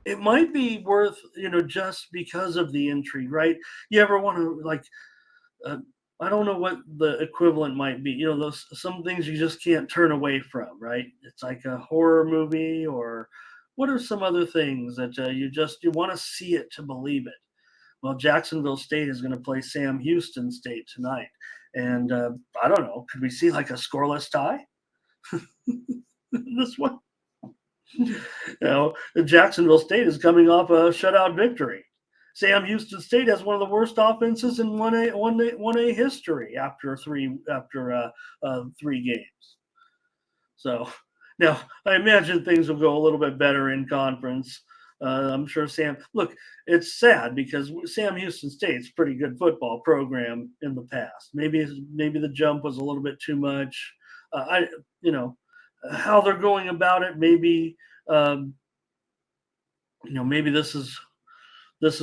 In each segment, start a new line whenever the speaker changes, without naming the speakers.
it might be worth, just because of the intrigue, right? You ever want to uh, I don't know what the equivalent might be. Those some things you just can't turn away from, right? It's like a horror movie, or what are some other things that you want to see it to believe it? Well, Jacksonville State is going to play Sam Houston State tonight, and I don't know. Could we see like a scoreless tie? This one, Jacksonville State is coming off a shutout victory. Sam Houston State has one of the worst offenses in 1A history after 3 games. So now I imagine things will go a little bit better in conference. I'm sure Sam. Look, it's sad because Sam Houston State's a pretty good football program in the past. Maybe the jump was a little bit too much. I you know how they're going about it. Um, maybe this is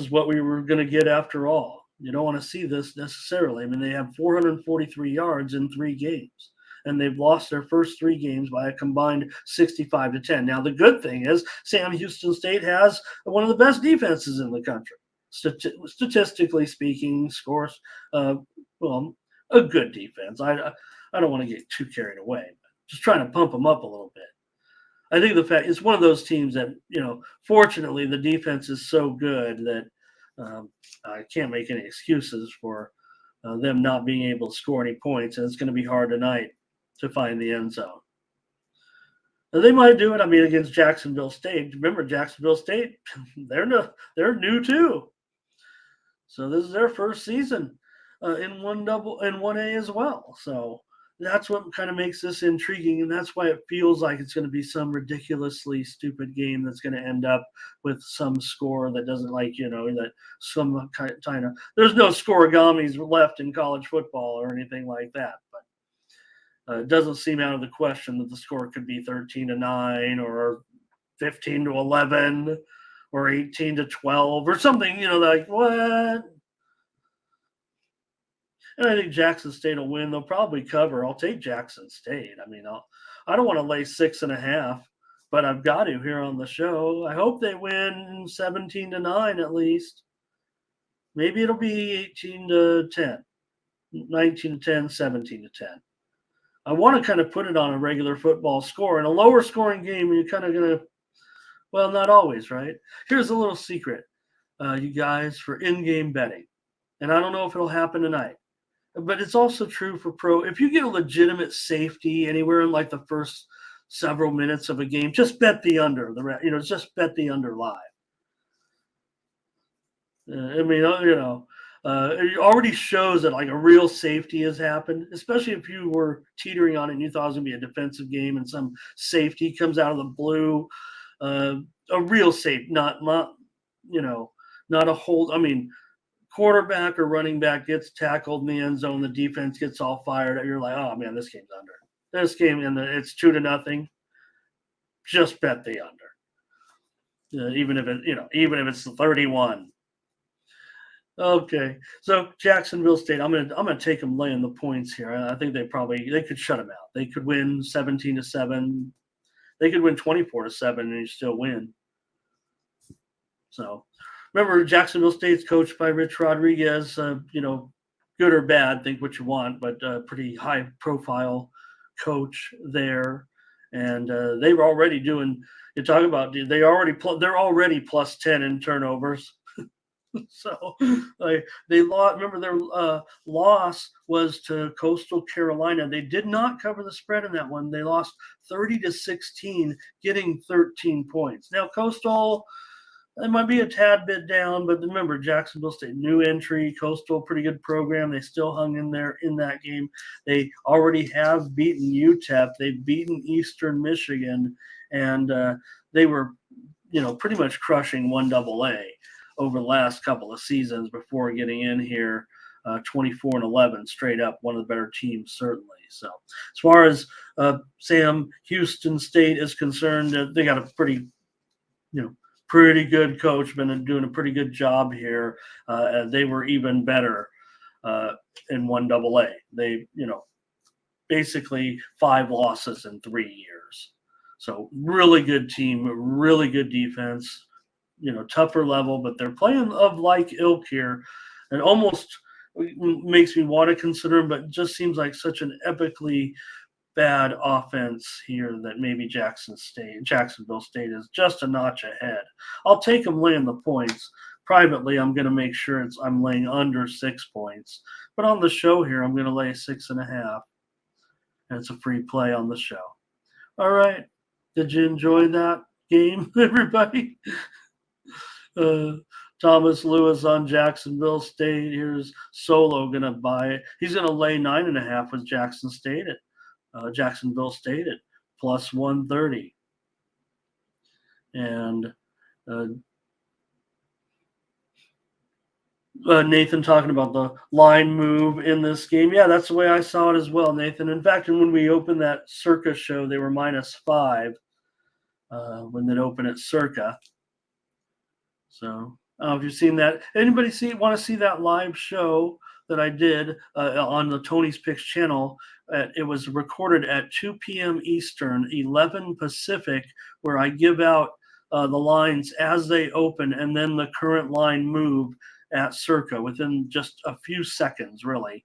what we were going to get after all. You don't want to see this necessarily. I mean, they have 443 yards in 3 games, and they've lost their first 3 games by a combined 65-10. Now, the good thing is Sam Houston State has one of the best defenses in the country, statistically speaking. Scores, well, a good defense. I don't want to get too carried away, but just trying to pump them up a little bit. I think the fact it's one of those teams that fortunately the defense is so good that I can't make any excuses for them not being able to score any points, and it's going to be hard tonight to find the end zone. Now, they might do it. I mean, against Jacksonville State. Remember, Jacksonville State, they're new too, so this is their first season in 1A as well. So that's what kind of makes this intriguing, and that's why it feels like it's going to be some ridiculously stupid game that's going to end up with some score that doesn't that some kind of there's no scoregamis left in college football or anything like that, but it doesn't seem out of the question that the score could be 13-9 or 15-11 or 18-12 or something. Like what? And I think Jackson State will win. They'll probably cover. I'll take Jackson State. I mean, I don't want to lay 6.5, but I've got to here on the show. I hope they win 17-9 at least. Maybe it'll be 18-10, 19-10, 17-10. I want to kind of put it on a regular football score. In a lower scoring game, you're kind of going to, well, not always, right? Here's a little secret, you guys, for in-game betting. And I don't know if it'll happen tonight. But it's also true for pro. If you get a legitimate safety anywhere in like the first several minutes of a game, just bet the under. Just bet the under live. It already shows that like a real safety has happened, especially if you were teetering on it and you thought it was going to be a defensive game and some safety comes out of the blue. A real safe, not a hold. I mean, quarterback or running back gets tackled in the end zone, the defense gets all fired up. You're like, oh man, this game's under. This game, and it's 2-0. Just bet the under, even if it's 31. Okay, so Jacksonville State, I'm gonna take them laying the points here. I think they could shut them out. They could win 17-7. They could win 24-7 and you still win. So. Remember, Jacksonville State's coached by Rich Rodriguez. Good or bad, think what you want, but pretty high-profile coach there. And they were already doing. You talk about they're already plus 10 in turnovers. So they lost. Remember, their loss was to Coastal Carolina. They did not cover the spread in that one. They lost 30-16, getting 13 points. Now Coastal. It might be a tad bit down, but remember, Jacksonville State, new entry, Coastal, pretty good program. They still hung in there in that game. They already have beaten UTEP. They've beaten Eastern Michigan, and they were, pretty much crushing 1AA over the last couple of seasons before getting in here, 24-11, straight up, one of the better teams, certainly. So as far as Sam Houston State is concerned, they got a pretty good coach, been doing a pretty good job here. They were even better in 1AA. They, basically 5 losses in 3 years. So really good team, really good defense. tougher level, but they're playing of like ilk here, and almost makes me want to consider them, but just seems like such an epically bad offense here that maybe Jacksonville State is just a notch ahead. I'll take them laying the points. Privately, I'm going to make sure I'm laying under 6 points, but on the show here, I'm going to lay 6.5, and it's a free play on the show. All right, did you enjoy that game, everybody? Uh, Thomas Lewis on Jacksonville State. Here's Solo going to buy it. He's going to lay 9.5 with Jacksonville State at plus 130. And Nathan talking about the line move in this game. Yeah, that's the way I saw it as well, Nathan. In fact, when we opened that Circa show, they were -5 when they opened at Circa. So if you've seen that, anybody want to see that live show that I did on the Tony's Picks channel? It was recorded at 2 p.m. Eastern, 11 Pacific, where I give out the lines as they open and then the current line move at Circa within just a few seconds, really.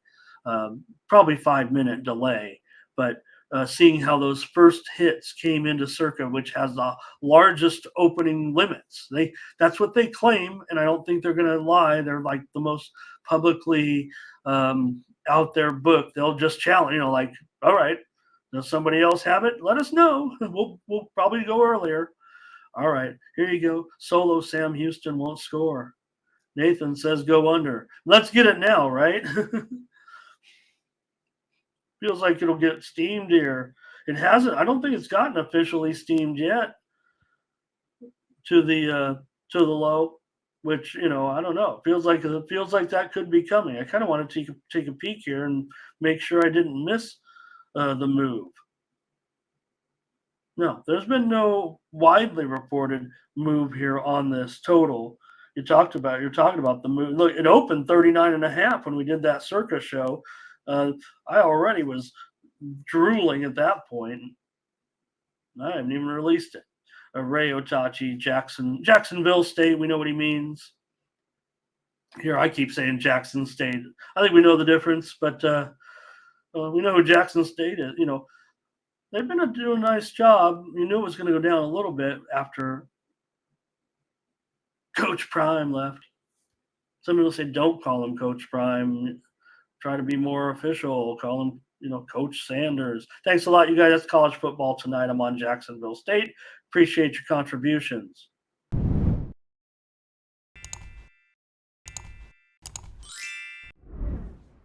Probably 5-minute delay. But seeing how those first hits came into Circa, which has the largest opening limits. That's what they claim, and I don't think they're going to lie. They're like the most publicly out there book. They'll just challenge, like, all right, does somebody else have it? Let us know. We'll probably go earlier. All right, here you go. Solo Sam Houston won't score. Nathan says go under. Let's get it now, right? Feels like it'll get steamed here. It hasn't. I don't think it's gotten officially steamed yet to the low, which I don't know. It feels like that could be coming. I kind of want to take a peek here and make sure I didn't miss the move. No, there's been no widely reported move here on this total. You're talking about the move. Look, it opened 39.5 when we did that Circa show. I already was drooling at that point. I haven't even released it. Ray Otachi, Jacksonville State. We know what he means. Here, I keep saying Jackson State. I think we know the difference, but we know who Jackson State is. They've been doing a nice job. You knew it was going to go down a little bit after Coach Prime left. Some people say don't call him Coach Prime. Try to be more official. Call him, Coach Sanders. Thanks a lot, you guys. That's college football tonight. I'm on Jacksonville State. Appreciate your contributions.